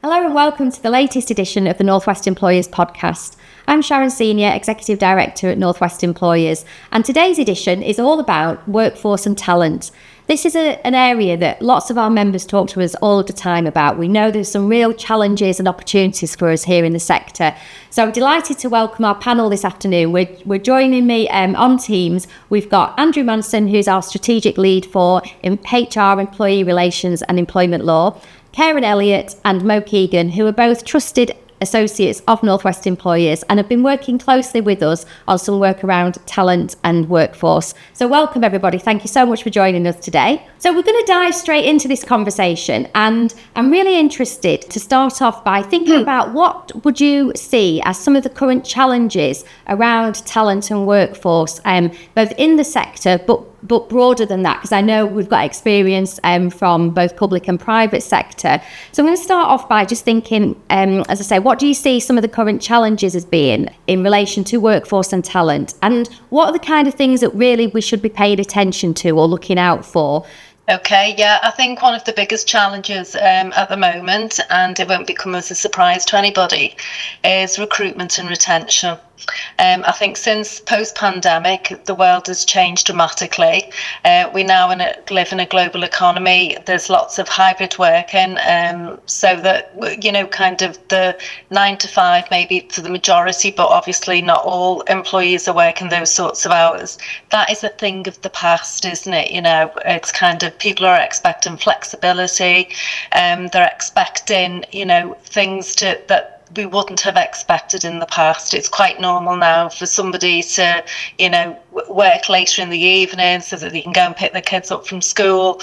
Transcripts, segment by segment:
Hello and welcome to the latest edition of the Northwest Employers podcast. I'm Sharon Senior, Executive Director at Northwest Employers, and today's edition is all about workforce and talent. This is an area that lots of our members talk to us all of the time about. We know there's some real challenges and opportunities for us here in the sector. So I'm delighted to welcome our panel this afternoon. We're joining me on Teams. We've got Andrew Manson, who's our strategic lead for HR, employee relations and employment law, Karen Elliot and Mo Keegan, who are both trusted associates of Northwest Employers and have been working closely with us on some work around talent and workforce. So welcome everybody. Thank you so much for joining us today. So we're going to dive straight into this conversation, and I'm really interested to start off by thinking about what would you see as some of the current challenges around talent and workforce, both in the sector but broader than that, because I know we've got experience from both public and private sector. So I'm going to start off by just thinking, as I say, what do you see some of the current challenges as being in relation to workforce and talent? And what are the kind of things that really we should be paying attention to or looking out for? Okay, yeah, I think one of the biggest challenges at the moment, and it won't become as a surprise to anybody, is recruitment and retention. I think since post-pandemic, the world has changed dramatically. We now live in a global economy. There's lots of hybrid working, so that, kind of the 9 to 5 maybe for the majority, but obviously not all employees are working those sorts of hours. That is a thing of the past, isn't it? It's kind of people are expecting flexibility. They're expecting, things that we wouldn't have expected in the past. It's quite normal now for somebody to, work later in the evening so that they can go and pick their kids up from school,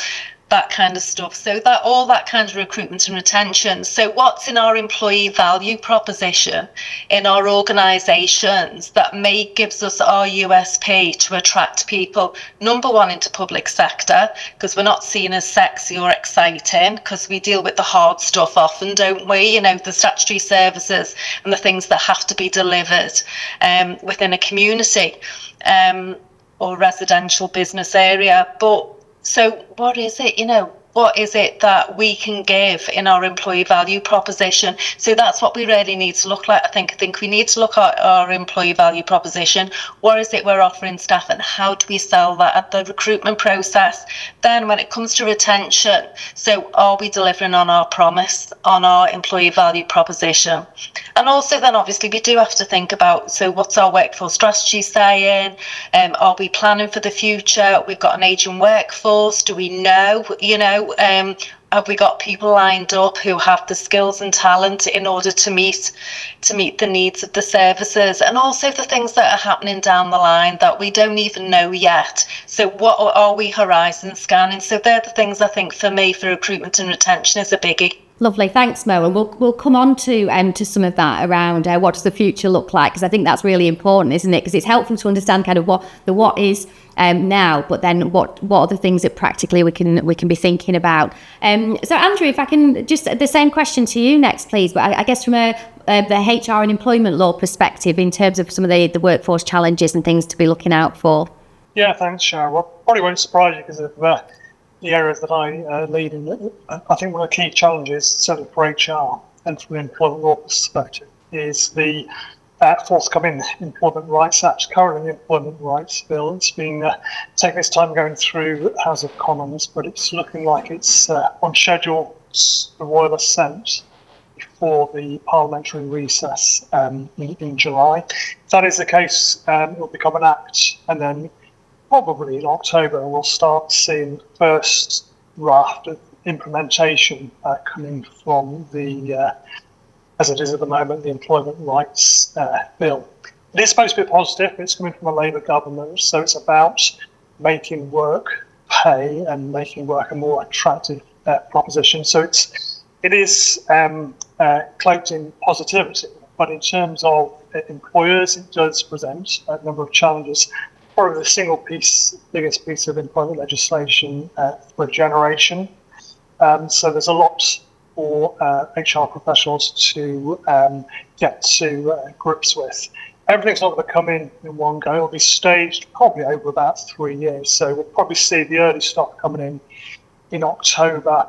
that kind of stuff. So that all that kind of recruitment and retention. So what's in our employee value proposition in our organisations that gives us our USP to attract people, number one, into public sector, because we're not seen as sexy or exciting, because we deal with the hard stuff often, don't we? The statutory services and the things that have to be delivered within a community or residential business area. So what is it, what is it that we can give in our employee value proposition? So that's what we really need to look like. I think we need to look at our employee value proposition. What is it we're offering staff, and how do we sell that at the recruitment process? Then when it comes to retention, so are we delivering on our promise, on our employee value proposition? And also then obviously we do have to think about, so what's our workforce strategy saying? Are we planning for the future? We've got an aging workforce. Do we know, have we got people lined up who have the skills and talent in order to meet the needs of the services, and also the things that are happening down the line that we don't even know yet? So what are we horizon scanning? So they're the things I think for me for recruitment and retention is a biggie. Lovely, thanks Mo, and we'll come on to some of that around what does the future look like, because I think that's really important, isn't it? Because it's helpful to understand kind of what is now, but then what are the things that practically we can be thinking about. So Andrew, if I can just the same question to you next, please, but I guess from the HR and employment law perspective, in terms of some of the workforce challenges and things to be looking out for. Yeah, thanks, Sharon. Well, probably won't surprise you because of the areas that I lead in. I think one of the key challenges, certainly for HR and from the employment law perspective, is the forthcoming Employment Rights Act. Currently, the Employment Rights Bill, it's been taking its time going through House of Commons, but it's looking like it's on schedule for royal assent before the parliamentary recess in July. If that is the case, it will become an act, and then probably in October we'll start seeing the first draft of implementation coming from the, as it is at the moment, the Employment Rights Bill. It is supposed to be positive. It's coming from a Labour government, so it's about making work pay and making work a more attractive proposition. So it is cloaked in positivity, but in terms of employers, it does present a number of challenges. Probably the biggest piece of employment legislation for a generation. So there's a lot for HR professionals to get to grips with. Everything's not going to come in one go. It'll be staged probably over about 3 years. So we'll probably see the early stock coming in October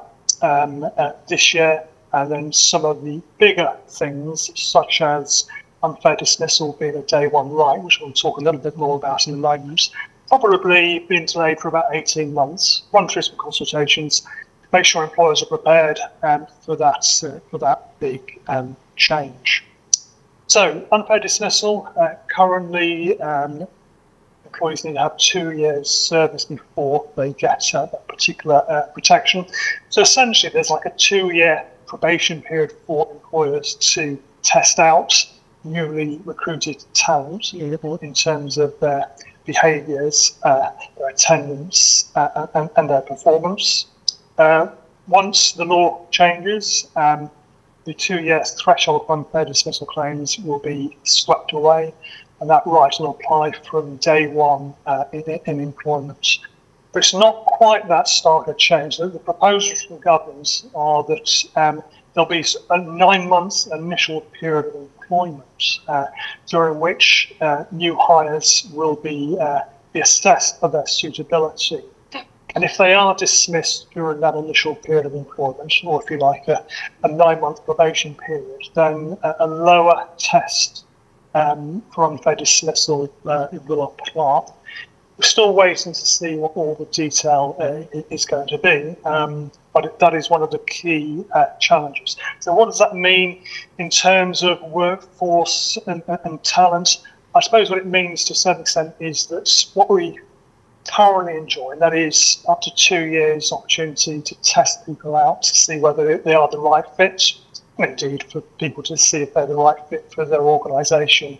this year, and then some of the bigger things, such as unfair dismissal being a day one right, which we'll talk a little bit more about in a moment, probably been delayed for about 18 months. Run through some consultations, make sure employers are prepared for that big change. So unfair dismissal, currently employees need to have 2 years service before they get that particular protection. So essentially there's like a 2-year probation period for employers to test out newly recruited talent in terms of their behaviours, their attendance and their performance. Once the law changes, the 2 years threshold for unfair dismissal claims will be swept away, and that right will apply from day one in employment. But it's not quite that stark a change. The proposals from government are that there'll be a 9 months initial period of employment during which new hires will be assessed for their suitability. And if they are dismissed during that initial period of employment, or if you like, a 9-month probation period, then a lower test for unfair dismissal will apply. We're still waiting to see what all the detail is going to be, but that is one of the key challenges. So what does that mean in terms of workforce and talent? I suppose what it means to a certain extent is that what we currently enjoy, and that is up to 2 years opportunity to test people out to see whether they are the right fit, and indeed for people to see if they're the right fit for their organisation.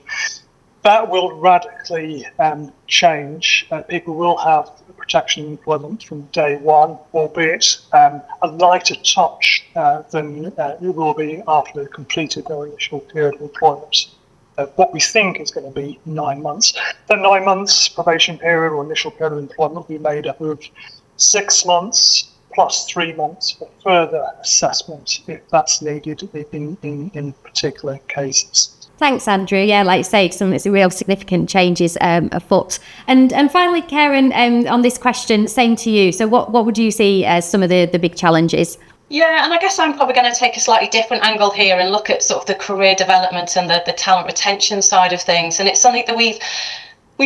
That will radically change. People will have protection in employment from day one, albeit a lighter touch than it will be after they've completed their initial period of employment. What we think is going to be 9 months. The 9 months probation period or initial period of employment will be made up of 6 months plus 3 months for further assessment if that's needed in particular cases. Thanks, Andrew. Yeah, like you say, some real significant changes afoot. And finally, Karen, on this question, same to you. So what would you see as some of the big challenges? Yeah, and I guess I'm probably going to take a slightly different angle here and look at sort of the career development and the talent retention side of things. And it's something that we've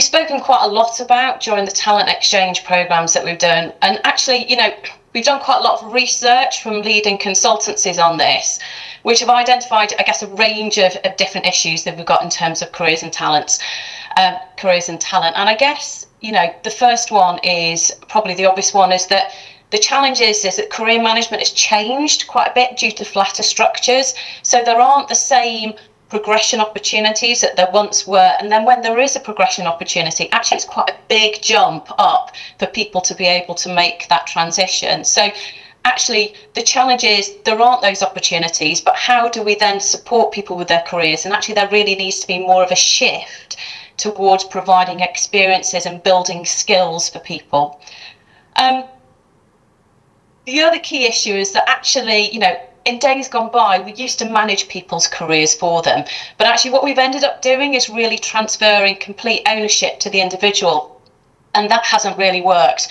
spoken quite a lot about during the talent exchange programs that we've done. And actually, we've done quite a lot of research from leading consultancies on this, which have identified, I guess, a range of different issues that we've got in terms of careers and talent. And I guess, the first one is probably the obvious one, is that the challenge is that career management has changed quite a bit due to flatter structures. So there aren't the same progression opportunities that there once were. And then when there is a progression opportunity, actually it's quite a big jump up for people to be able to make that transition. So actually the challenge is there aren't those opportunities, but how do we then support people with their careers? And actually there really needs to be more of a shift towards providing experiences and building skills for people. The other key issue is that actually, in days gone by, we used to manage people's careers for them. But actually what we've ended up doing is really transferring complete ownership to the individual. And that hasn't really worked.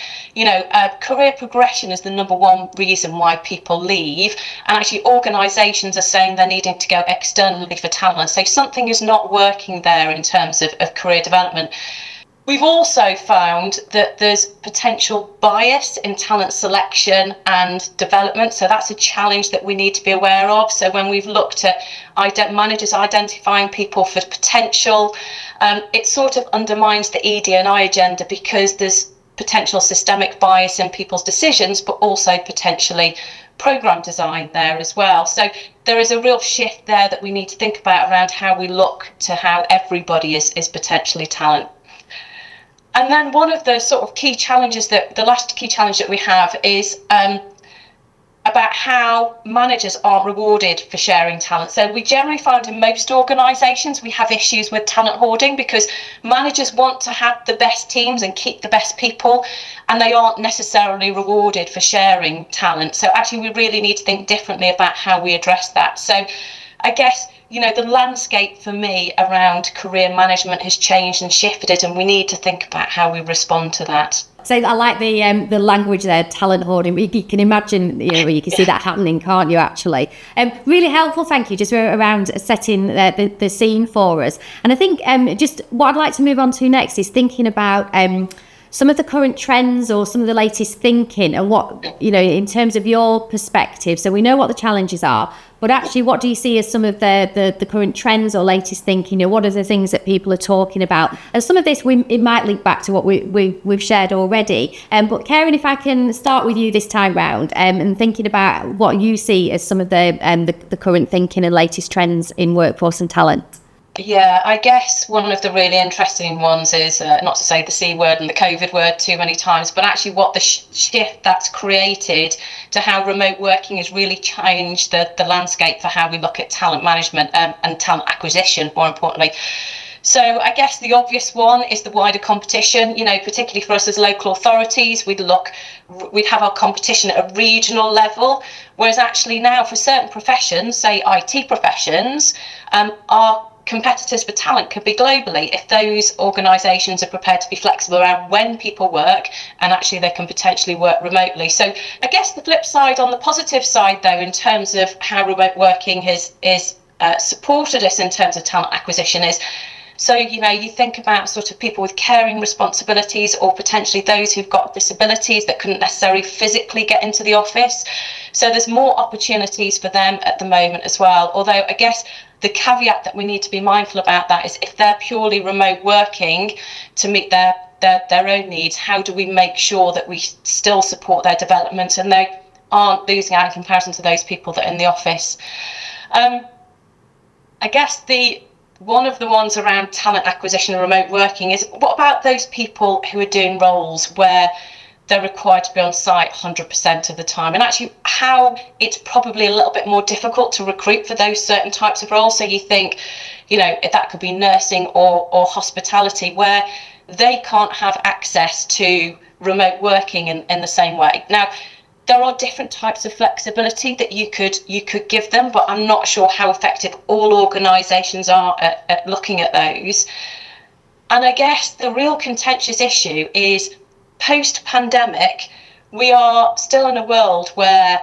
Career progression is the number one reason why people leave. And actually organisations are saying they're needing to go externally for talent. So something is not working there in terms of career development. We've also found that there's potential bias in talent selection and development. So that's a challenge that we need to be aware of. So when we've looked at managers identifying people for potential, it sort of undermines the ED&I agenda because there's potential systemic bias in people's decisions, but also potentially program design there as well. So there is a real shift there that we need to think about around how we look to how everybody is potentially talent. And then one of the sort of key challenges the last key challenge that we have is about how managers are rewarded for sharing talent. So we generally find in most organisations we have issues with talent hoarding because managers want to have the best teams and keep the best people, and they aren't necessarily rewarded for sharing talent. So actually we really need to think differently about how we address that. So I guess the landscape for me around career management has changed and shifted, and we need to think about how we respond to that. So I like the language there, talent hoarding. You can imagine, you can see that happening, can't you, actually? Really helpful, thank you, just around setting the scene for us. And I think just what I'd like to move on to next is thinking about some of the current trends or some of the latest thinking and what, in terms of your perspective. So we know what the challenges are, but actually what do you see as some of the current trends or latest thinking? What are the things that people are talking about? And some of this, it might link back to what we've shared already. But Karen, if I can start with you this time round and thinking about what you see as some of the current thinking and latest trends in workforce and talent. Yeah, I guess one of the really interesting ones is not to say the C word and the COVID word too many times, but actually what the shift that's created to how remote working has really changed the landscape for how we look at talent management and talent acquisition, more importantly. So I guess the obvious one is the wider competition, particularly for us as local authorities, we'd have our competition at a regional level, whereas actually now for certain professions, say IT professions, our competitors for talent could be globally if those organisations are prepared to be flexible around when people work and actually they can potentially work remotely. So I guess the flip side, on the positive side though, in terms of how remote working has supported us in terms of talent acquisition is, so, you think about sort of people with caring responsibilities or potentially those who've got disabilities that couldn't necessarily physically get into the office. So there's more opportunities for them at the moment as well. Although I guess the caveat that we need to be mindful about that is if they're purely remote working to meet their own needs, how do we make sure that we still support their development and they aren't losing out in comparison to those people that are in the office? I guess one of the ones around talent acquisition and remote working is, what about those people who are doing roles where they're required to be on site 100% of the time, and actually how it's probably a little bit more difficult to recruit for those certain types of roles? So you think, if that could be nursing or hospitality, where they can't have access to remote working in the same way. Now, there are different types of flexibility that you could give them, but I'm not sure how effective all organisations are at looking at those. And I guess the real contentious issue is post-pandemic, we are still in a world where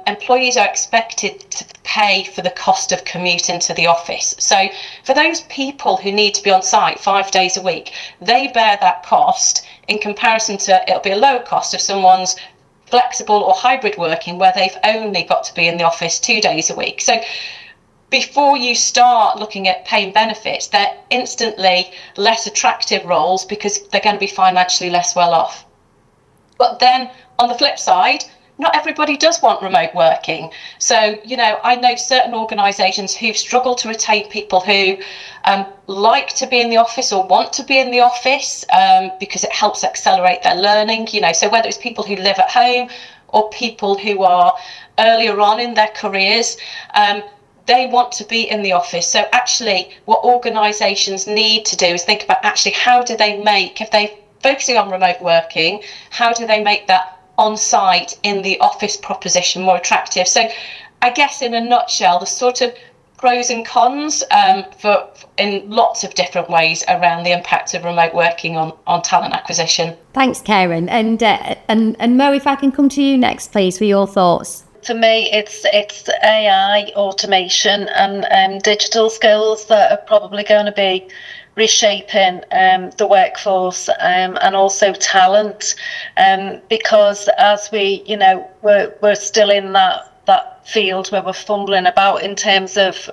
employees are expected to pay for the cost of commuting to the office. So for those people who need to be on site 5 days a week, they bear that cost in comparison to, it'll be a lower cost if someone's flexible or hybrid working where they've only got to be in the office 2 days a week. So before you start looking at paying benefits, they're instantly less attractive roles because they're going to be financially less well off. But then on the flip side, not everybody does want remote working. So, I know certain organisations who've struggled to retain people who like to be in the office or want to be in the office because it helps accelerate their learning. So whether it's people who live at home or people who are earlier on in their careers, they want to be in the office. So actually what organisations need to do is think about actually how do they make, if they're focusing on remote working, how do they make that on-site in the office proposition more attractive? So I guess in a nutshell, the sort of pros and cons in lots of different ways around the impact of remote working on talent acquisition. Thanks, Karen. And Mo, if I can come to you next, please, for your thoughts. For me, it's AI, automation and digital skills that are probably going to be reshaping the workforce and also talent, because as we're still in that field where we're fumbling about in terms of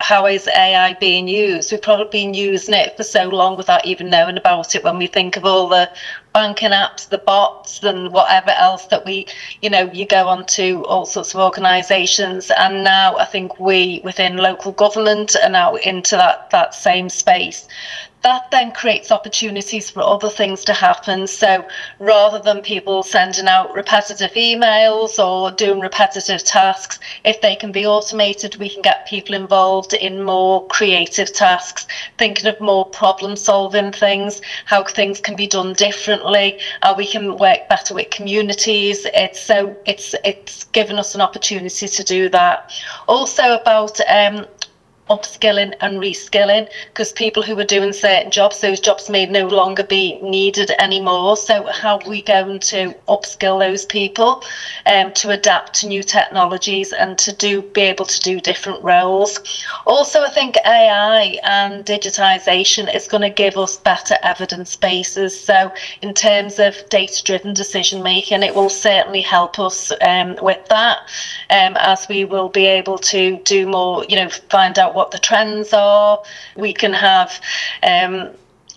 how is AI being used. We've probably been using it for so long without even knowing about it. When we think of all the banking apps, the bots and whatever else that you go on to all sorts of organisations, and now I think we within local government are now into that same space. That then creates opportunities for other things to happen. So rather than people sending out repetitive emails or doing repetitive tasks, if they can be automated, we can get people involved in more creative tasks, thinking of more problem solving things, how things can be done differently, how we can work better with communities. It's given us an opportunity to do that. Also about upskilling and reskilling, because people who were doing certain jobs, those jobs may no longer be needed anymore. So how are we going to upskill those people to adapt to new technologies and to be able to do different roles? Also, I think AI and digitization is going to give us better evidence bases. So in terms of data-driven decision making, it will certainly help us with that, as we will be able to do more, find out what the trends are. We can have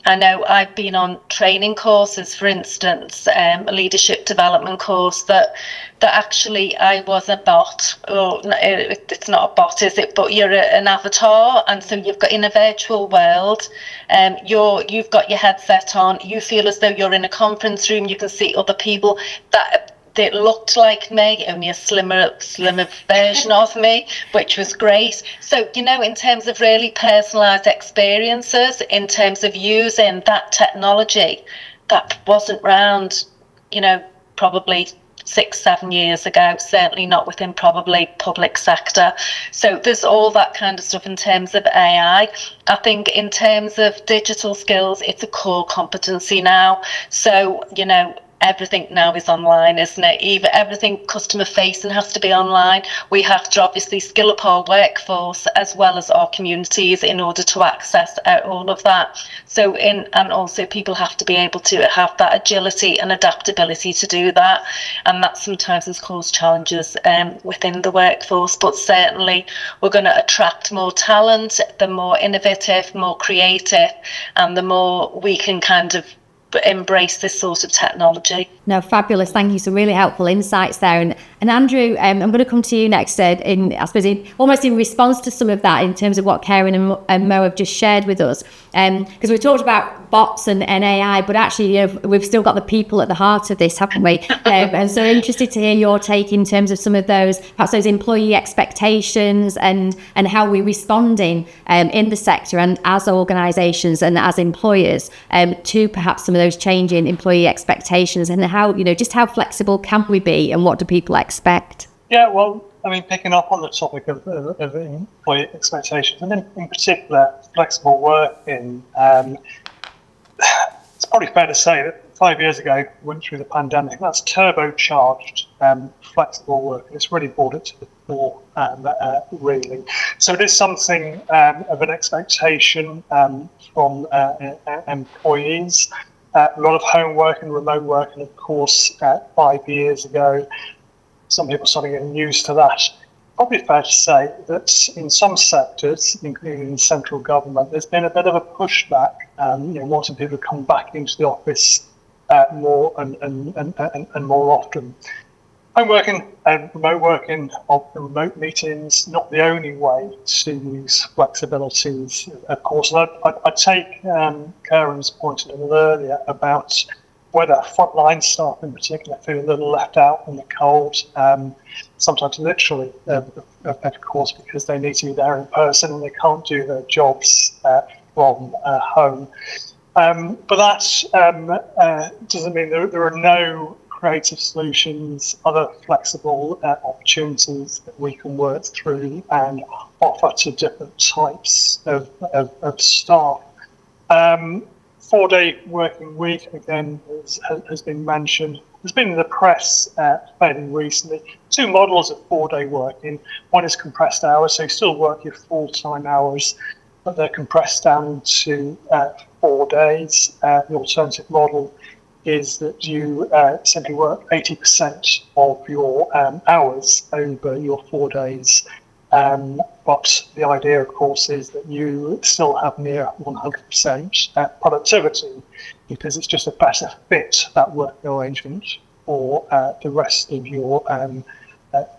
I know I've been on training courses, for instance, a leadership development course that actually I was a bot, or it's not a bot, is it? But you're an avatar, and so you've got in a virtual world, you've got your headset on, you feel as though you're in a conference room, you can see other people that looked like me, only a slimmer version of me, which was great. So, in terms of really personalised experiences, in terms of using that technology that wasn't around, probably 6-7 years ago, certainly not within probably public sector. So there's all that kind of stuff in terms of AI. I think in terms of digital skills, it's a core competency now. So, everything now is online, isn't it? Even everything customer facing has to be online. We have to obviously skill up our workforce as well as our communities in order to access all of that. So and also people have to be able to have that agility and adaptability to do that. And that sometimes has caused challenges within the workforce. But certainly we're going to attract more talent, the more innovative, more creative, and the more we can kind of embrace this sort of technology. No, fabulous. Thank you. Some really helpful insights there. And Andrew, I'm going to come to you next, almost in response to some of that in terms of what Karen and Mo have just shared with us. Because we talked about bots and AI, but actually, we've still got the people at the heart of this, haven't we? And so interested to hear your take in terms of some of those, perhaps those employee expectations and how we're responding in the sector and as organisations and as employers to perhaps some of those changing employee expectations, and how, just how flexible can we be and what do people expect? Yeah, well, picking up on the topic of employee expectations, and in particular flexible working, it's probably fair to say that 5 years ago, we went through the pandemic, that's turbocharged flexible work. It's really brought it to the fore, really. So it is something of an expectation from employees. A lot of home work and remote work, and of course, 5 years ago, some people started getting used to that. Probably fair to say that in some sectors, including in central government, there's been a bit of a pushback, wanting people to come back into the office more and more often. Home working and remote working, of remote meetings, not the only way to use flexibilities, of course. And I take Karen's point a little earlier about whether frontline staff in particular feel a little left out in the cold, sometimes literally, of course, because they need to be there in person and they can't do their jobs from home. But that doesn't mean there are no creative solutions, other flexible opportunities that we can work through and offer to different types of staff. 4-day working week, again, has been mentioned. There's been in the press fairly recently 2 models of 4-day working. One is compressed hours, so you still work your full-time hours, but they're compressed down to 4 days. The alternative model is that you simply work 80% of your hours over your 4 days. But the idea, of course, is that you still have near 100% productivity, because it's just a better fit, that work arrangement, for the rest of your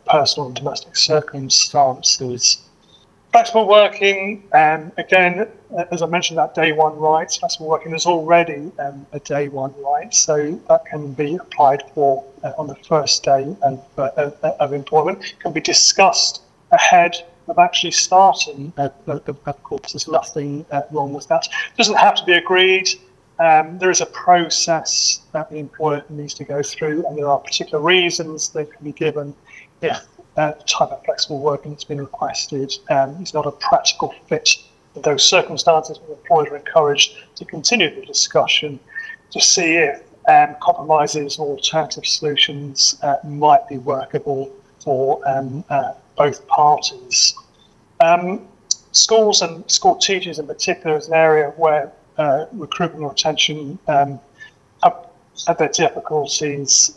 personal and domestic circumstances. Flexible working, again, as I mentioned, that day one right, flexible working is already a day one right, so that can be applied for on the first day of employment. It can be discussed ahead of actually starting. Of course, there's nothing wrong with that. It doesn't have to be agreed. There is a process that the employer needs to go through, and there are particular reasons that can be given if the type of flexible working that's been requested is not a practical fit for those circumstances. Employers are encouraged to continue the discussion to see if compromises or alternative solutions might be workable for both parties. Schools and school teachers in particular is an area where recruitment and retention have had their difficulties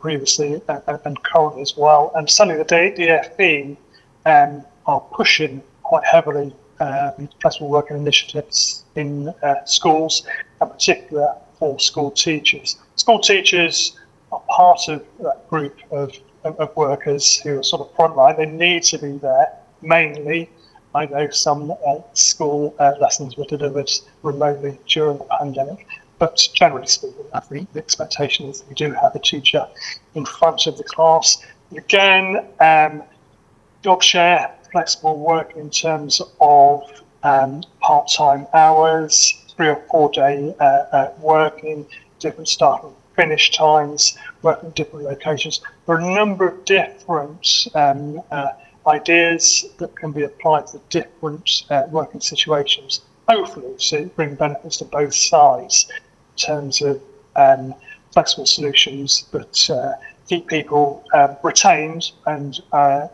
previously and currently as well. And certainly the DfE are pushing quite heavily flexible working initiatives in schools, in particular for school teachers. School teachers are part of that group of workers who are sort of frontline. They need to be there mainly. I know some school lessons were delivered remotely during the pandemic, but generally speaking, the expectation is that we do have a teacher in front of the class. Again, job share, flexible work in terms of part-time hours, 3 or 4 day working, different start and finish times, working in different locations. There are a number of different ideas that can be applied to different working situations, hopefully to bring benefits to both sides in terms of flexible solutions that keep people retained and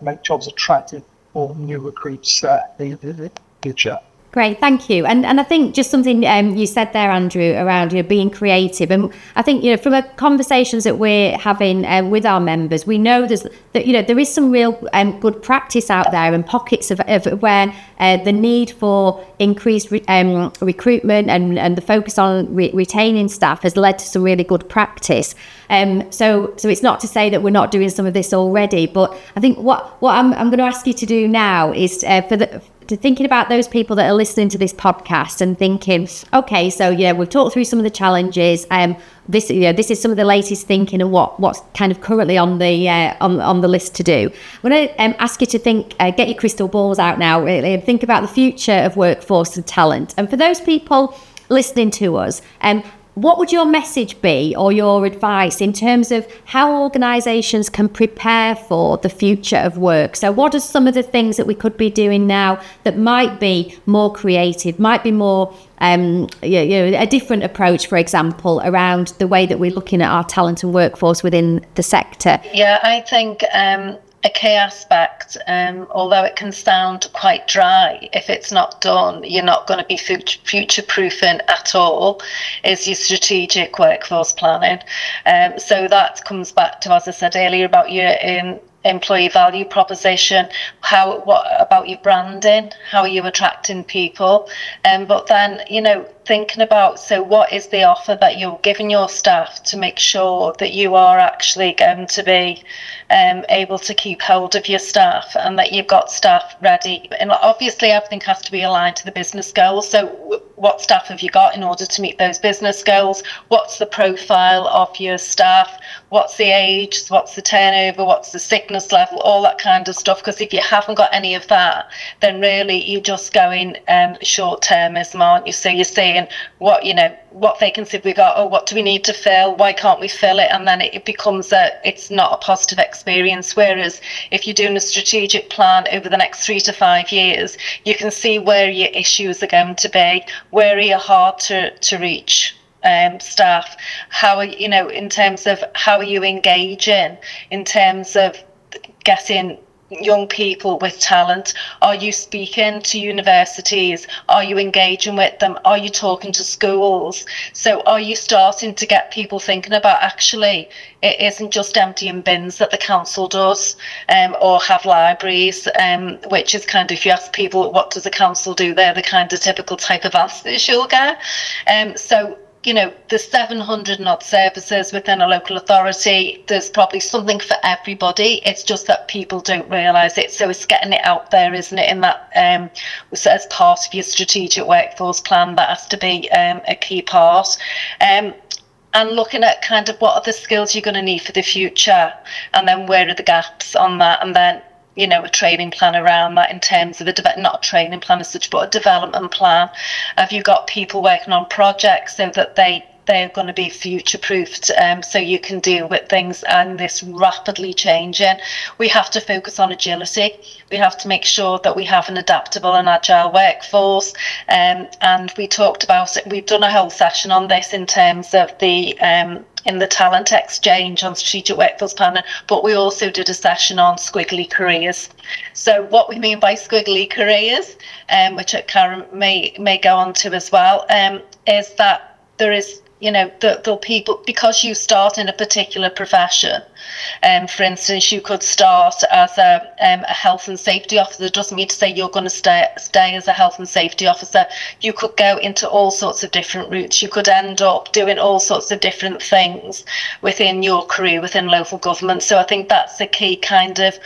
make jobs attractive for new recruits in the future. Great, thank you. And I think just something you said there, Andrew, around being creative. And I think from the conversations that we're having with our members, we know that there is some real good practice out there and pockets of where the need for increased recruitment and the focus on retaining staff has led to some really good practice. So it's not to say that we're not doing some of this already, but I think what I'm going to ask you to do now is to thinking about those people that are listening to this podcast and thinking, okay, so we've talked through some of the challenges. This is some of the latest thinking and what's kind of currently on the list to do. I'm going to ask you to think, get your crystal balls out now, really, and think about the future of workforce and talent. And for those people listening to us, what would your message be or your advice in terms of how organisations can prepare for the future of work? So what are some of the things that we could be doing now that might be more creative, might be more a different approach, for example, around the way that we're looking at our talent and workforce within the sector? Yeah, I think a key aspect, although it can sound quite dry, if it's not done, you're not going to be future-proofing at all, is your strategic workforce planning. So that comes back to, as I said earlier, about your employee value proposition. What about your branding? How are you attracting people? But then, thinking about, so what is the offer that you're giving your staff to make sure that you are actually going to be able to keep hold of your staff and that you've got staff ready. And obviously everything has to be aligned to the business goals. So what staff have you got in order to meet those business goals? What's the profile of your staff? What's the age? What's the turnover? What's the sickness level? All that kind of stuff. Because if you haven't got any of that, then really you're just going short-termism, aren't you? So you're saying, what vacancy have we got? Oh, what do we need to fill? Why can't we fill it? And then it becomes it's not a positive experience. Whereas if you're doing a strategic plan over the next 3 to 5 years, you can see where your issues are going to be, where are you hard to reach staff, how are in terms of how are you engaging, in terms of getting young people with talent. Are you speaking to universities? Are you engaging with them? Are you talking to schools? So are you starting to get people thinking about, actually, it isn't just emptying bins that the council does, or have libraries, which is kind of, if you ask people, what does the council do? They're the kind of typical type of answers you'll get. So there's 700 and odd services within a local authority. There's probably something for everybody. It's just that people don't realise it. So it's getting it out there, isn't it? In that, as part of your strategic workforce plan, that has to be a key part. And looking at kind of what are the skills you're going to need for the future, and then where are the gaps on that, and then a training plan around that in terms of not a training plan as such, but a development plan. Have you got people working on projects so that they they're going to be future proofed, so you can deal with things and this rapidly changing. We have to focus on agility. We have to make sure that we have an adaptable and agile workforce, and we talked about it. We've done a whole session on this in terms of the in the talent exchange on strategic workforce planning, but we also did a session on squiggly careers. So what we mean by squiggly careers, which Karen may go on to as well, is that there is, the people, because you start in a particular profession, for instance, you could start as a health and safety officer. It doesn't mean to say you're going to stay as a health and safety officer. You could go into all sorts of different routes. You could end up doing all sorts of different things within your career within local government. So I think that's the key kind of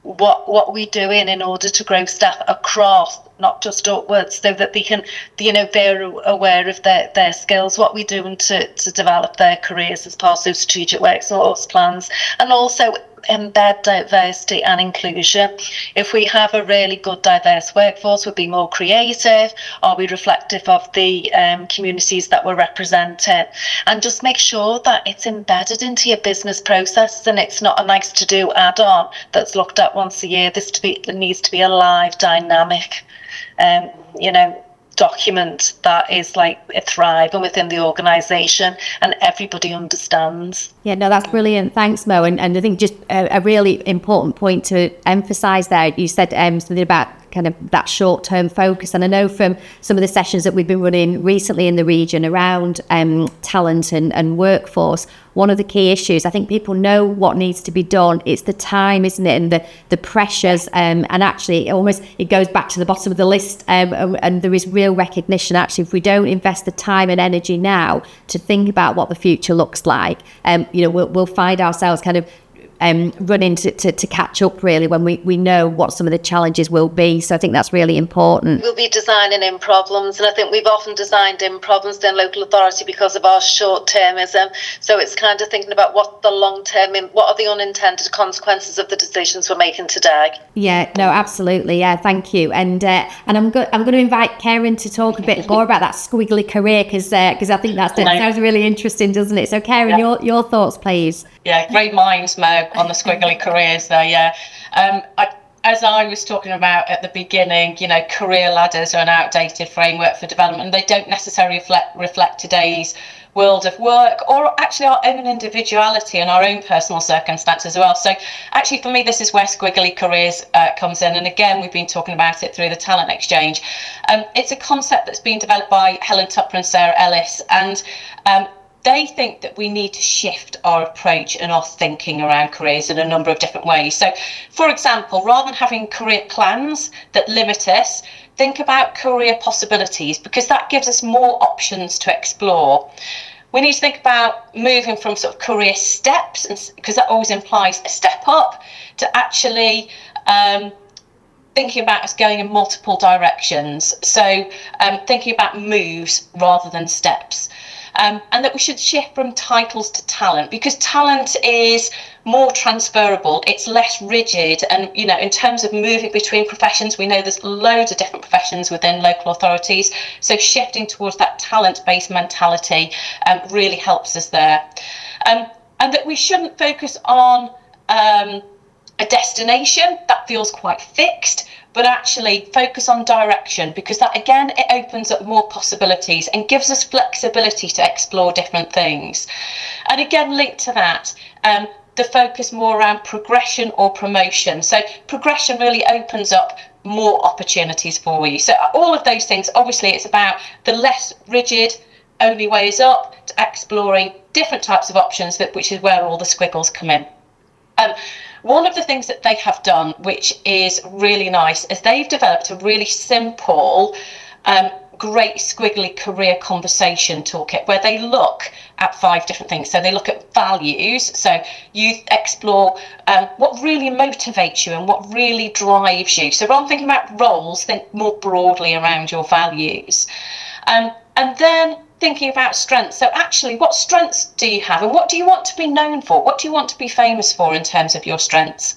what we're doing in order to grow staff across, not just upwards, so that they can, they're aware of their skills, what we're doing to develop their careers as part of strategic workforce plans, and also embed diversity and inclusion. If we have a really good diverse workforce, we'll be more creative. Are we reflective of the communities that we're representing? And just make sure that it's embedded into your business processes, and it's not a nice to do add-on that's looked at once a year. There needs to be a live, dynamic document that is like thriving within the organisation and everybody understands. Yeah, no, that's brilliant. Thanks, Mo. And I think just a really important point to emphasise there, you said something about kind of that short-term focus. And I know from some of the sessions that we've been running recently in the region around talent and workforce, one of the key issues, I think people know what needs to be done. It's the time, isn't it? And the pressures, and actually it goes back to the bottom of the list. And there is real recognition, actually, if we don't invest the time and energy now to think about what the future looks like, we'll find ourselves kind of running to catch up, really, when we know what some of the challenges will be. So I think that's really important. We'll be designing in problems, and I think we've often designed in problems in local authority because of our short-termism. So it's kind of thinking about what the long-term, what are the unintended consequences of the decisions we're making today. Yeah, no, absolutely. Yeah, thank you. And I'm going to invite Karen to talk a bit more about that squiggly career, because I think that sounds really interesting, doesn't it? So Karen, your thoughts, please. Yeah, great minds, Mo, on the squiggly careers there. Yeah, as I was talking about at the beginning, career ladders are an outdated framework for development, and they don't necessarily reflect today's world of work, or actually our own individuality and our own personal circumstances as well. So actually, for me, this is where squiggly careers comes in. And again, we've been talking about it through the talent exchange. It's a concept that's been developed by Helen Tupper and Sarah Ellis, and they think that we need to shift our approach and our thinking around careers in a number of different ways. So, for example, rather than having career plans that limit us, think about career possibilities, because that gives us more options to explore. We need to think about moving from sort of career steps, because that always implies a step up, to actually thinking about us going in multiple directions. So thinking about moves rather than steps. And that we should shift from titles to talent, because talent is more transferable, it's less rigid, and in terms of moving between professions, we know there's loads of different professions within local authorities, so shifting towards that talent-based mentality really helps us there. And that we shouldn't focus on a destination that feels quite fixed, but actually focus on direction, because that, again, it opens up more possibilities and gives us flexibility to explore different things. And again, linked to that, the focus more around progression or promotion. So progression really opens up more opportunities for you. So all of those things, obviously, it's about the less rigid, only way is up, to exploring different types of options, which is where all the squiggles come in. One of the things that they have done, which is really nice, is they've developed a really simple, great squiggly career conversation toolkit, where they look at 5 different things. So they look at values. So you explore what really motivates you and what really drives you. So rather than thinking about roles, think more broadly around your values. And then thinking about strengths. So actually, what strengths do you have, and what do you want to be known for? What do you want to be famous for in terms of your strengths?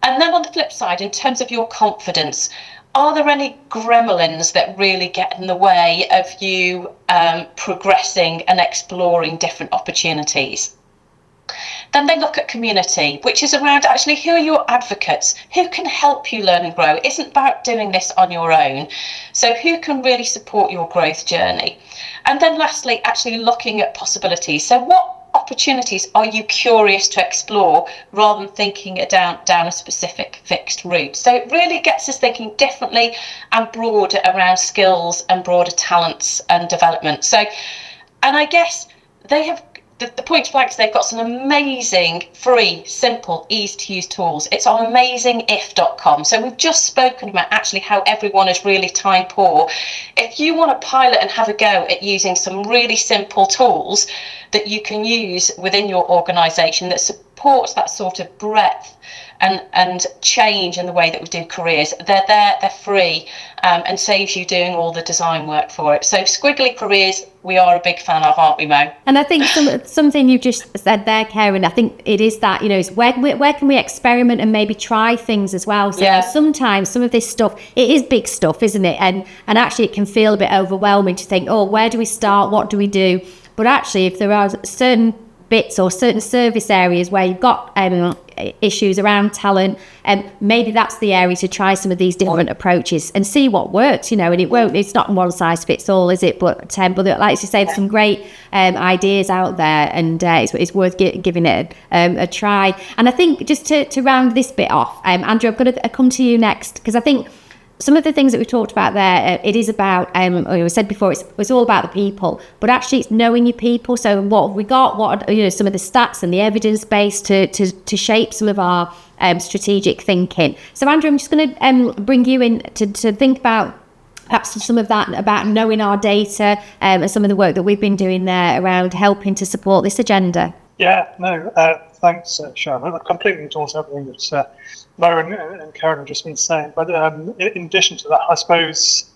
And then on the flip side, in terms of your confidence, are there any gremlins that really get in the way of you progressing and exploring different opportunities? Then they look at community, which is around actually who are your advocates, who can help you learn and grow. It isn't about doing this on your own. So who can really support your growth journey? And then lastly, actually looking at possibilities. So what opportunities are you curious to explore rather than thinking it down a specific fixed route? So it really gets us thinking differently and broader around skills and broader talents and development. So, and I guess they have the point blank is they've got some amazing, free, simple, easy to use tools. It's on amazingif.com. So we've just spoken about actually how everyone is really time poor. If you want to pilot and have a go at using some really simple tools that you can use within your organisation that supports that sort of breadth and change in the way that we do careers, they're there, they're free, and saves you doing all the design work for it. So Squiggly Careers, we are a big fan of, aren't we, Mo? And I think something you just said there, Karen, I think it is that, is where can we experiment and maybe try things as well. So sometimes some of this stuff, it is big stuff, isn't it? And actually it can feel a bit overwhelming to think, oh, where do we start? What do we do? But actually, if there are certain bits or certain service areas where you've got issues around talent, and maybe that's the area to try some of these different approaches and see what works, and it's not one size fits all, is it? But like you say, there's some great ideas out there, and it's worth giving it a try. And I think just to round this bit off, Andrew, I'm going to come to you next, because I think some of the things that we talked about there, it is about, we said before, it's all about the people, but actually it's knowing your people. So what have we got? What are some of the stats and the evidence base to shape some of our strategic thinking? So Andrew, I'm just going to bring you in to think about perhaps some of that about knowing our data and some of the work that we've been doing there around helping to support this agenda. Yeah, no, thanks, Sharon. I completely endorse everything that Lauren and Karen have just been saying. But in addition to that, I suppose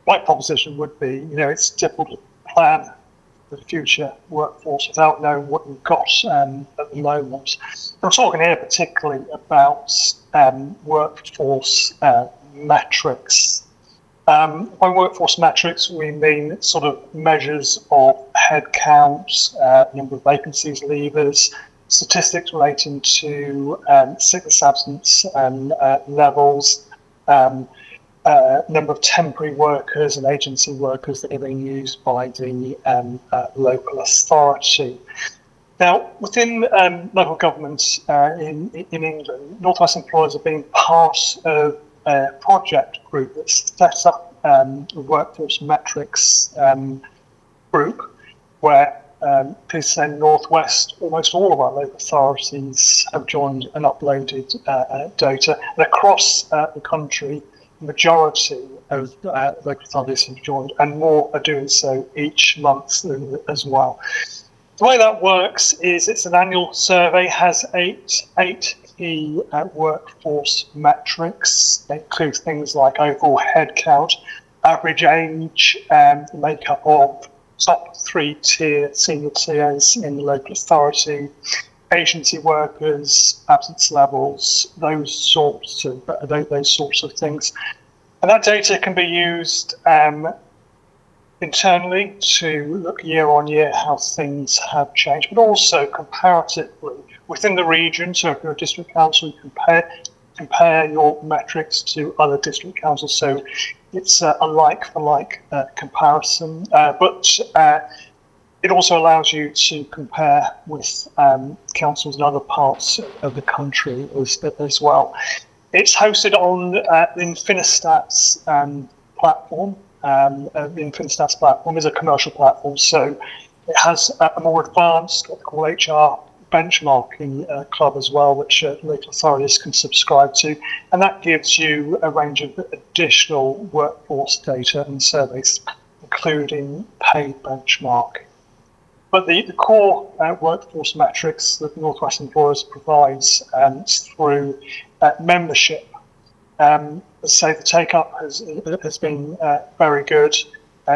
my proposition would be, it's difficult to plan for the future workforce without knowing what you've got at the moment. I'm talking here particularly about workforce metrics. By workforce metrics, we mean sort of measures of headcount, number of vacancies, leavers, statistics relating to sickness absence levels, number of temporary workers and agency workers that are being used by the local authority. Now, within local governments in England, North West Employers have been part of a project group that set up a workforce metrics group where please say North West, almost all of our local authorities have joined and uploaded data. And across the country, the majority of local authorities have joined, and more are doing so each month as well. The way that works is it's an annual survey, has eight key workforce metrics. They include things like overall headcount, average age, makeup of top 3-tier senior TAs in the local authority, agency workers, absence levels, those sorts of things. And that data can be used internally to look year on year how things have changed, but also comparatively within the region. So if you're a district council, you compare your metrics to other district councils. So it's a like-for-like comparison, but it also allows you to compare with councils in other parts of the country as well. It's hosted on the Infinistats platform. The Infinistats platform is a commercial platform, so it has a more advanced, what they call HR benchmarking club as well, which local authorities can subscribe to, and that gives you a range of additional workforce data and surveys, including paid benchmarking. But the core workforce metrics that North West Employers provides through membership, say the take-up has been very good.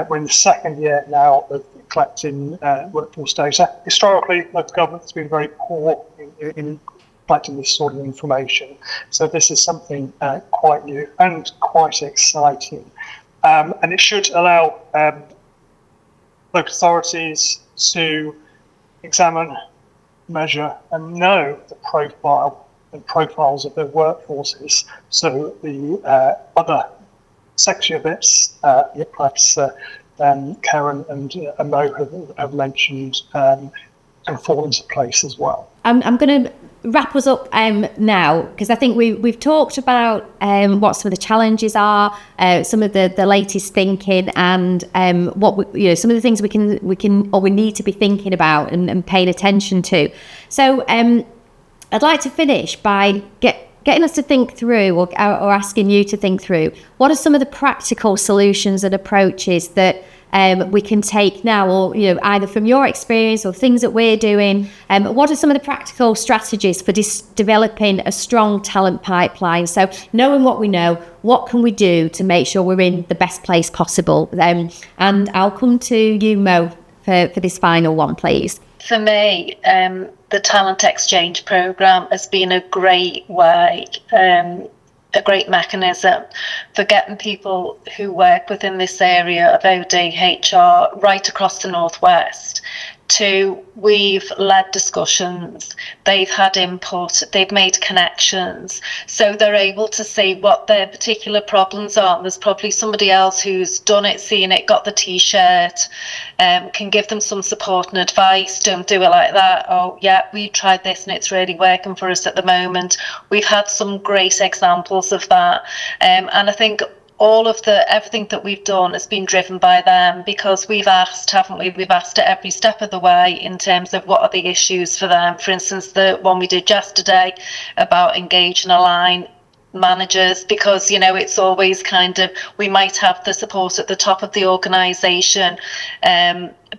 We're in the second year now of collecting workforce data. Historically, local government has been very poor in collecting this sort of information. So this is something quite new and quite exciting. And it should allow local authorities to examine, measure and know the profiles of their workforces. So the other section bits, perhaps Karen and Mo have mentioned, can fall into place as well. I'm going to wrap us up now, because I think we've talked about what some of the challenges are, some of the latest thinking, and what some of the things we can or we need to be thinking about and paying attention to. So I'd like to finish by getting us to think through, or asking you to think through, what are some of the practical solutions and approaches that we can take now, or either from your experience or things that we're doing. What are some of the practical strategies for developing a strong talent pipeline? So knowing what we know, what can we do to make sure we're in the best place possible? And I'll come to you, Mo, for this final one, please. For me, the talent exchange programme has been a great way, a great mechanism for getting people who work within this area of OD, HR, right across the Northwest we've led discussions, they've had input, they've made connections, so they're able to see what their particular problems are. There's probably somebody else who's done it, seen it, got the t-shirt, can give them some support and advice. Don't do it like that. Oh yeah, we tried this and it's really working for us at the moment. We've had some great examples of that, and I think everything that we've done has been driven by them, because we've asked, haven't we? We've asked at every step of the way in terms of what are the issues for them. For instance, the one we did yesterday about engage and align managers, because it's always kind of, we might have the support at the top of the organisation,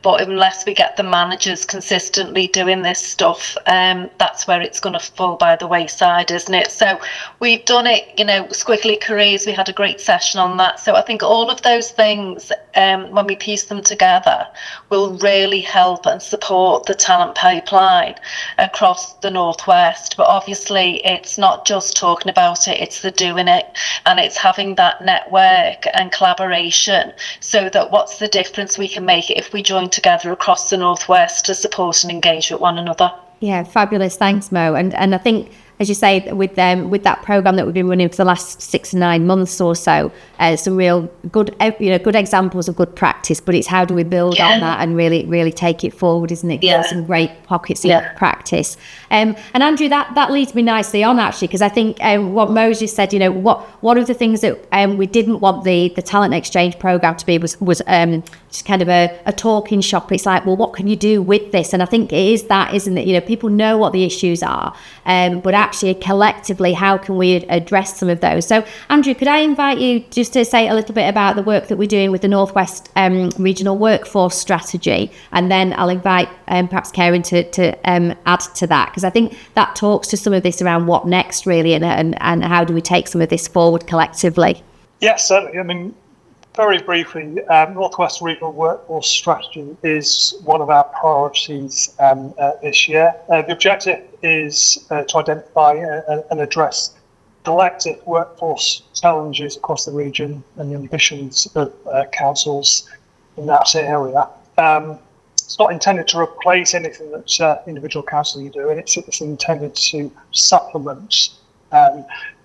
but unless we get the managers consistently doing this stuff, that's where it's going to fall by the wayside, isn't it? So we've done it, Squiggly Careers, we had a great session on that. So I think all of those things, when we piece them together, will really help and support the talent pipeline across the Northwest. But obviously it's not just talking about it, it's the doing it, and it's having that network and collaboration, so that what's the difference we can make if we join together across the Northwest to support and engage with one another. Yeah, fabulous. Thanks, Mo. And I think, as you say, with that programme that we've been running for the last 6 to 9 months or so, some real good examples of good practice, but it's how do we build on that and really take it forward, isn't it? There's some great pockets of practice. And Andrew, that leads me nicely on, actually, because I think what Mo just said, what are the things that we didn't want the talent exchange programme to be was just kind of a talking shop. It's like, well, what can you do with this? And I think it is that, isn't it? People know what the issues are, but actually collectively, how can we address some of those? So Andrew, could I invite you just to say a little bit about the work that we're doing with the Northwest Regional Workforce Strategy, and then I'll invite perhaps Karen to add to that, because I think that talks to some of this around what next, really, and how do we take some of this forward collectively. Yes, certainly. I mean, very briefly, Northwest Regional Workforce Strategy is one of our priorities this year. The objective is to identify and address collective workforce challenges across the region and the ambitions of councils in that area. It's not intended to replace anything that individual councils are doing. It's intended to supplement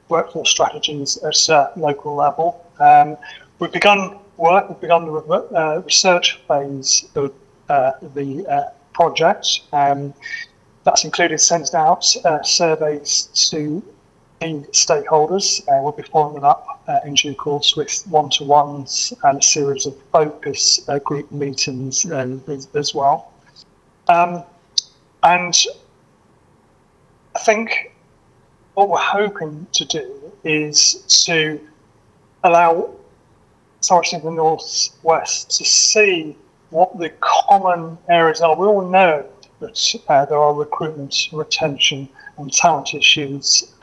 workforce strategies at local level. We've begun the research phase of the project. That's included sending out surveys to key stakeholders. We'll be following them up in due course with one-to-ones and a series of focus group meetings as well. And I think what we're hoping to do is to allow authorities in the Northwest to see what the common areas are. We all know that there are recruitment, retention and talent issues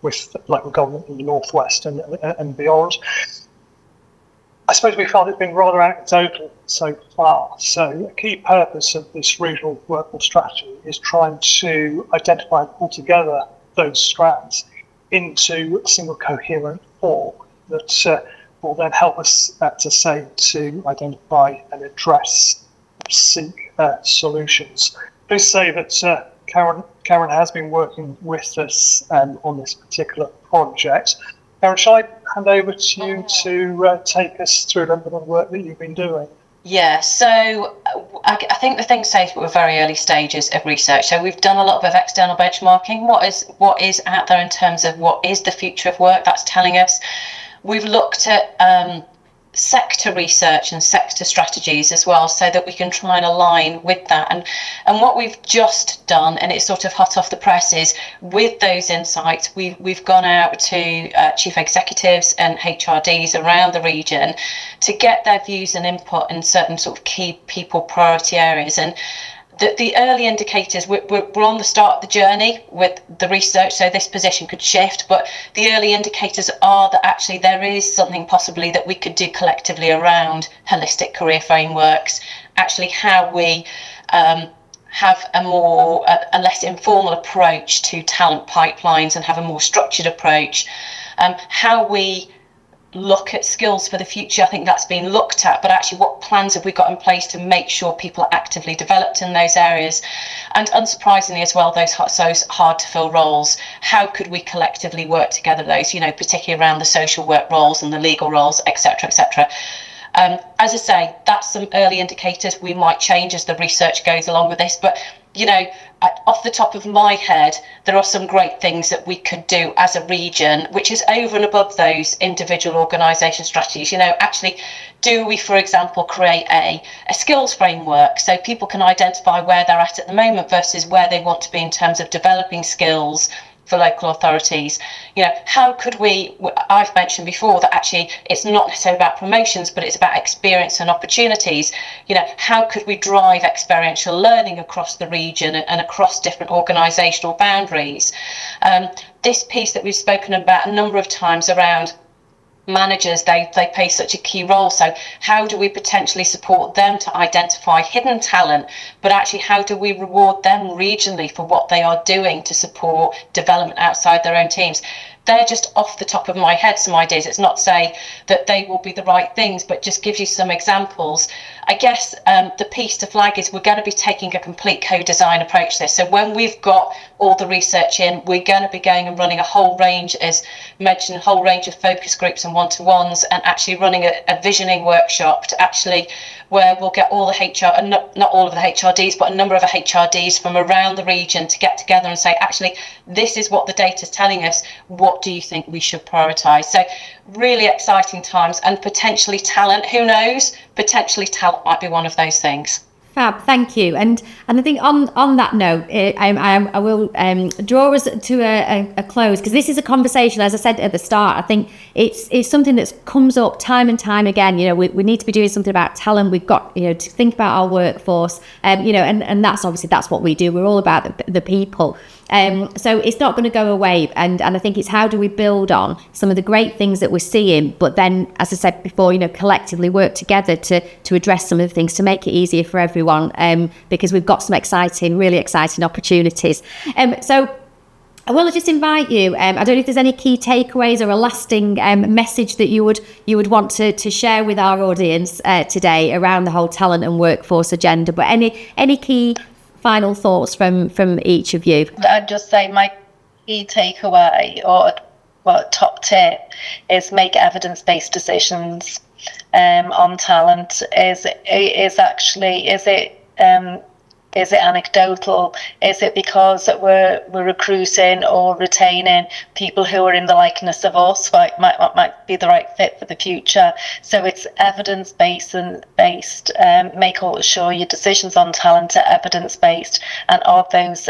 with local government in the Northwest and beyond. I suppose we found it's been rather anecdotal so far. So a key purpose of this regional workforce strategy is trying to identify and pull together those strands into a single coherent form that will then help us to identify and address, seek solutions. Please say that Karen has been working with us on this particular project. Karen, shall I hand over to you to take us through a little bit of the work that you've been doing? Yeah, so I think the thing to say is we're very early stages of research. So we've done a lot of external benchmarking. What is out there in terms of what is the future of work that's telling us. We've looked at sector research and sector strategies as well, so that we can try and align with that. And what we've just done, and it's sort of hot off the press, is with those insights, we've gone out to chief executives and HRDs around the region to get their views and input in certain sort of key people priority areas. And the early indicators, we're on the start of the journey with the research, so this position could shift, but the early indicators are that actually there is something possibly that we could do collectively around holistic career frameworks, actually how we have a less informal approach to talent pipelines and have a more structured approach, how we look at skills for the future. I think that's been looked at, but actually what plans have we got in place to make sure people are actively developed in those areas? And unsurprisingly as well, those hard to fill roles, how could we collectively work together those, particularly around the social work roles and the legal roles, etc., etc. As I say, that's some early indicators. We might change as the research goes along with this, but off the top of my head, there are some great things that we could do as a region, which is over and above those individual organisation strategies. Actually, do we, for example, create a skills framework so people can identify where they're at the moment versus where they want to be in terms of developing skills for local authorities? How could we, I've mentioned before that actually it's not necessarily about promotions, but it's about experience and opportunities. How could we drive experiential learning across the region and across different organisational boundaries? This piece that we've spoken about a number of times around managers, they play such a key role. So how do we potentially support them to identify hidden talent, but actually how do we reward them regionally for what they are doing to support development outside their own teams? They're just off the top of my head some ideas. It's not to say that they will be the right things, but just gives you some examples. I guess the piece to flag is we're going to be taking a complete co-design approach to this. So when we've got all the research in, we're going to be going and running a whole range, as mentioned, a whole range of focus groups and one-to-ones, and actually running a visioning workshop to actually where we'll get all the HR, and not all of the HRDs, but a number of the HRDs from around the region to get together and say, actually, this is what the data is telling us. What do you think we should prioritise? So really exciting times, and potentially talent, who knows, potentially talent might be one of those things. Fab, thank you. And I think on that note, I will draw us to a close, because this is a conversation, as I said at the start. I think it's something that comes up time and time again. We need to be doing something about talent. We've got to think about our workforce. And that's obviously that's what we do. We're all about the people. So it's not going to go away, and I think it's how do we build on some of the great things that we're seeing, but then, as I said before, collectively work together to address some of the things to make it easier for everyone, because we've got some really exciting opportunities. So I will just invite you. I don't know if there's any key takeaways or a lasting message that you would want to share with our audience today around the whole talent and workforce agenda, but any key final thoughts from each of you? I'd just say my key takeaway or top tip is make evidence-based decisions on talent. Is it anecdotal? Is it because we're recruiting or retaining people who are in the likeness of us, might be the right fit for the future? So it's evidence-based and based. Make sure your decisions on talent are evidence-based, and are those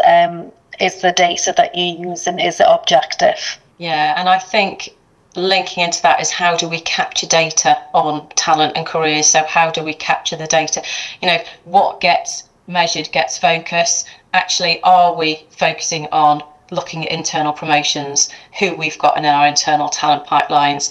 is the data that you use, and is it objective? Yeah, and I think linking into that is how do we capture data on talent and careers? So how do we capture the data? What gets measured gets focus. Actually, are we focusing on looking at internal promotions, who we've got in our internal talent pipelines.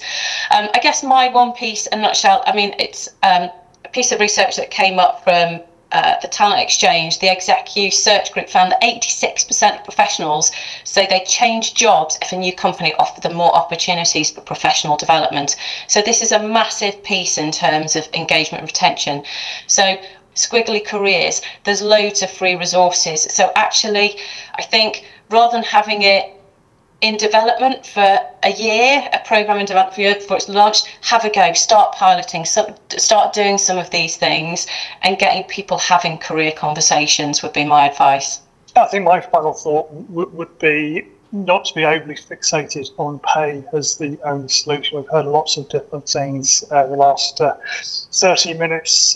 I guess my one piece, in a nutshell, I mean, it's a piece of research that came up from the Talent Exchange. The Execu Search Group found that 86% of professionals say they change jobs if a new company offered them more opportunities for professional development. So this is a massive piece in terms of engagement and retention. So squiggly careers, there's loads of free resources. So actually, I think rather than having it in development for a year, a program in development for a year before it's launched, have a go, start piloting, start doing some of these things and getting people having career conversations would be my advice. I think my final thought would be not to be overly fixated on pay as the only solution. We've heard lots of different things the last 30 minutes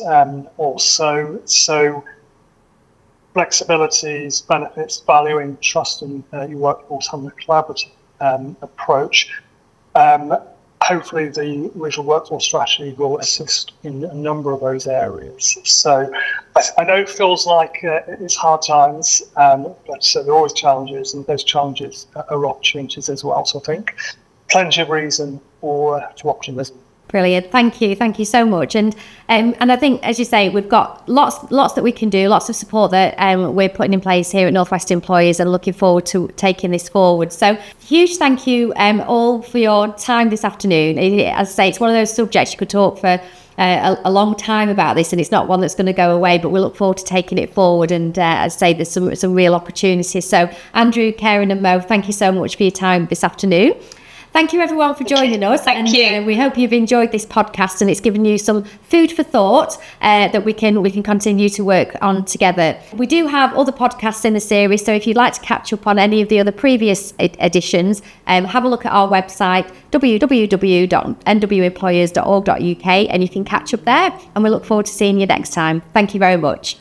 or so. So flexibilities, benefits, valuing, trusting your workforce, having a collaborative approach. Hopefully the regional workforce strategy will assist in a number of those areas. So I know it feels like it's hard times, but there are always challenges, and those challenges are opportunities as well. So I think plenty of reason for optimism. Brilliant. Thank you so much. And I think, as you say, we've got lots that we can do, lots of support that we're putting in place here at North West Employers, and looking forward to taking this forward. So huge thank you all for your time this afternoon. As I say, it's one of those subjects you could talk for a long time about this, and it's not one that's going to go away, but we look forward to taking it forward. And as I say, there's some real opportunities. So Andrew, Karen and Mo, thank you so much for your time this afternoon. Thank you everyone for joining us. Thank you. We hope you've enjoyed this podcast and it's given you some food for thought that we can continue to work on together. We do have other podcasts in the series, so if you'd like to catch up on any of the other previous editions, have a look at our website www.nwemployers.org.uk and you can catch up there, and we look forward to seeing you next time. Thank you very much.